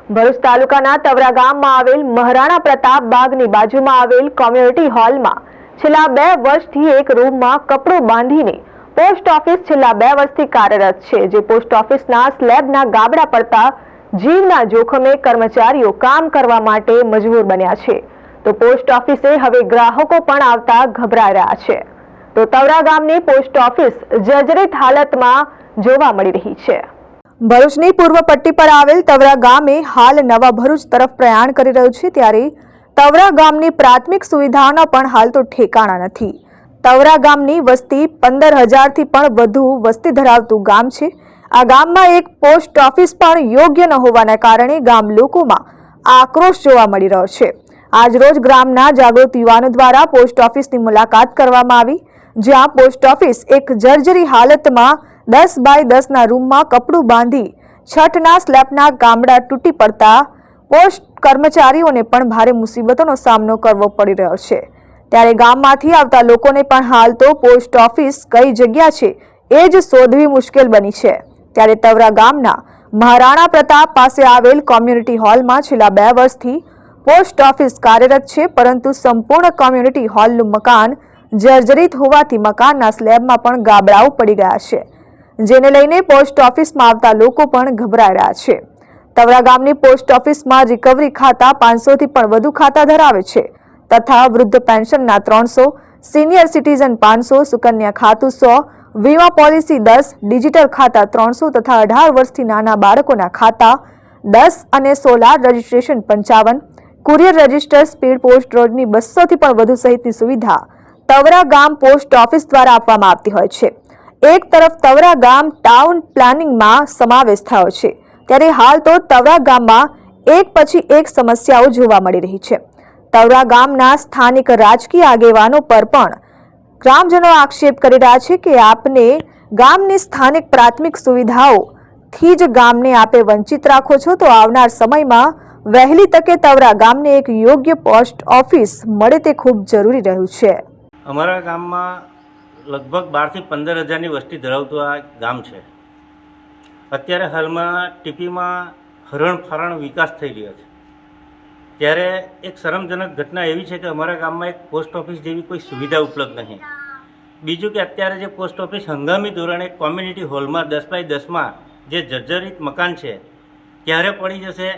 ભરૂચ તાલુકાના તવરા ગામમાં આવેલ મહારાણા પ્રતાપ બાગની બાજુમાં આવેલ કોમ્યુનિટી હોલમાં છેલ્લા 2 વર્ષથી એક રૂમમાં કપડું બાંધીને પોસ્ટ ઓફિસ છેલ્લા 2 વર્ષથી કાર્યરત છે, જે પોસ્ટ ઓફિસના સ્લેબના ગાબડા પડતા જીવના જોખમે કર્મચારીઓ કામ કરવા માટે મજબૂર બન્યા છે, તો પોસ્ટ ઓફિસે હવે ગ્રાહકો પણ આવતા ગભરાઈ રહ્યા છે। તો તવરા ગામની પોસ્ટ ઓફિસ જર્જરિત હાલતમાં જોવા મળી રહી છે। ભરૂચની પૂર્વ પટ્ટી પર આવેલ તવરા ગામે હાલ નવા ભરૂચ તરફ પ્રયાણ કરી રહ્યું છે, ત્યારે તવરા ગામની પ્રાથમિક સુવિધાઓના પણ હાલ તો ઠેકાણા નથી। તવરા ગામની વસ્તી 15,000 થી પણ વધુ વસ્તી ધરાવતું ગામ છે। આ ગામમાં એક પોસ્ટ ઓફિસ પણ યોગ્ય ન હોવાના કારણે ગામ લોકોમાં આક્રોશ જોવા મળી રહ્યો છે। આજરોજ ગ્રામના જાગૃત યુવાનો દ્વારા પોસ્ટ ઓફિસની મુલાકાત કરવામાં આવી, જ્યાં પોસ્ટ ઓફિસ એક જર્જરી હાલતમાં 10 બાય 10 ના રૂમમાં કપડું બાંધી છઠના સ્લેબના ગામડા તૂટી પડતા પોસ્ટ કર્મચારીઓને પણ ભારે મુસીબતોનો સામનો કરવો પડી રહ્યો છે। ત્યારે ગામમાંથી આવતા લોકોને પણ હાલ તો પોસ્ટ ઓફિસ કઈ જગ્યા છે એ જ શોધવી મુશ્કેલ બની છે। ત્યારે તવરા ગામના મહારાણા પ્રતાપ પાસે આવેલ કોમ્યુનિટી હોલમાં છેલ્લા 2 વર્ષથી પોસ્ટ ઓફિસ કાર્યરત છે, પરંતુ સંપૂર્ણ કોમ્યુનિટી હોલનું મકાન જર્જરિત હોવાથી મકાનના સ્લેબમાં પણ ગાબડાઓ પડી ગયા છે, જેને લઈને પોસ્ટ ઓફિસમાં આવતા લોકો પણ ગભરાઈ રહ્યા છે। તવરા ગામની પોસ્ટ ઓફિસમાં રિકવરી ખાતા 500 થી પણ વધુ ખાતા ધરાવે છે, તથા વૃદ્ધ પેન્શનના 300, સિનિયર સિટીઝન 500, સુકન્યા ખાતું 100, વીમા પોલિસી 10, ડિજિટલ ખાતા 300 તથા 18 વર્ષથી નાના બાળકોના ખાતા 10 અને solar registration 55, courier register, speed post રોડની 200 થી પણ વધુ સહિતની સુવિધા તવરા ગામ પોસ્ટ ઓફિસ દ્વારા આપવામાં આવતી હોય છે। એક તરફ તવરા ગામ ટાઉન પ્લાનિંગમાં સમાવેશ થયો છે, ત્યારે હાલ તો તવરા ગામમાં એક પછી એક સમસ્યાઓ જોવા મળી રહી છે। તવરા ગામના સ્થાનિક રાજકીય આગેવાનો પર પણ ગ્રામજનો આક્ષેપ કરી રહ્યા છે કે આપને ગામની સ્થાનિક પ્રાથમિક સુવિધાઓથી જ ગામને આપે વંચિત રાખો છો, તો આવનાર સમયમાં વહેલી તકે તવરા ગામને એક યોગ્ય પોસ્ટ ઓફિસ મળે તે ખૂબ જરૂરી રહ્યું છે। અમારા ગામમાં લગભગ 12 થી 15,000ની વસ્તી ધરાવતું આ ગામ છે। અત્યારે હાલમાં ટીપીમાં હરણફારણ વિકાસ થઈ રહ્યો છે, ત્યારે એક શરમજનક ઘટના એવી છે કે અમારા ગામમાં એક પોસ્ટ ઓફિસ જેવી કોઈ સુવિધા ઉપલબ્ધ નહીં। બીજું કે અત્યારે જે પોસ્ટ ઓફિસ હંગામી ધોરણે કોમ્યુનિટી હોલમાં 10 બાય 10માં જે જર્જરિત મકાન છે ક્યારે પડી જશે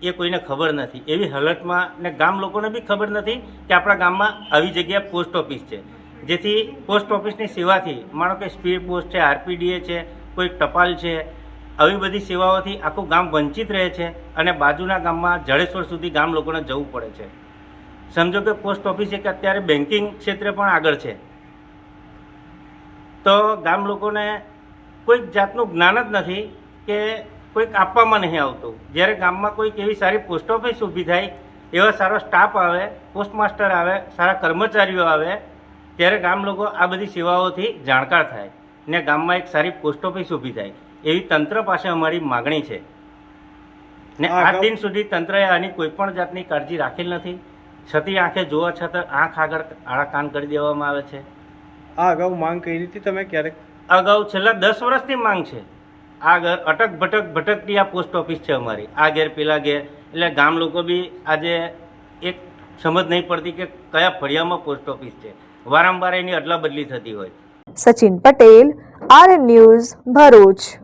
એ કોઈને ખબર નથી। એવી હાલતમાં ને ગામ લોકોને બી ખબર નથી કે આપણા ગામમાં આવી જગ્યાએ પોસ્ટ ઓફિસ છે, જેથી પોસ્ટ ઓફિસની સેવાથી માનો કે સ્પીડ પોસ્ટ છે, RPDA છે, કોઈ ટપાલ છે, આવી બધી સેવાઓથી આખું ગામ વંચિત રહે છે અને બાજુના ગામમાં જડેશ્વર સુધી ગામ લોકોને જવું પડે છે। સમજો કે પોસ્ટ ઓફિસ એક અત્યારે બેન્કિંગ ક્ષેત્રે પણ આગળ છે, તો ગામ લોકોને કોઈ જાતનું જ્ઞાન જ નથી કે કોઈક આપવામાં નહીં આવતું। જ્યારે ગામમાં કોઈક એવી સારી પોસ્ટ ઓફિસ ઊભી થાય, એવા સારો સ્ટાફ આવે, પોસ્ટમાસ્ટર આવે, સારા કર્મચારીઓ આવે, ત્યારે ગામ લોકો આ બધી સેવાઓથી જાણકાર થાય ને ગામમાં એક સારી પોસ્ટ ઓફિસ ઊભી થાય, એવી તંત્ર પાસે અમારી માગણી છે ને આજ દિન સુધી તંત્રએ આની કોઈ પણ જાતની કાળજી રાખેલ નથી। છતી આંખે જોવા છતાં આંખ આગળ આડા કાન કરી દેવામાં આવે છે। આ અગાઉ માંગ કરી હતી તમે ક્યારેક? અગાઉ છેલ્લા 10 વર્ષથી માંગ છે। આ ઘર અટક ભટકતી આ પોસ્ટ ઓફિસ છે અમારી, આ ઘેર પેલા ઘેર, એટલે ગામ લોકો બી આજે એક સમજ નહીં પડતી કે કયા ફળિયામાં પોસ્ટ ઓફિસ છે, વારંવાર એની અદલા બદલી થતી હોય। Sachin Patel, RN news, Bharuch.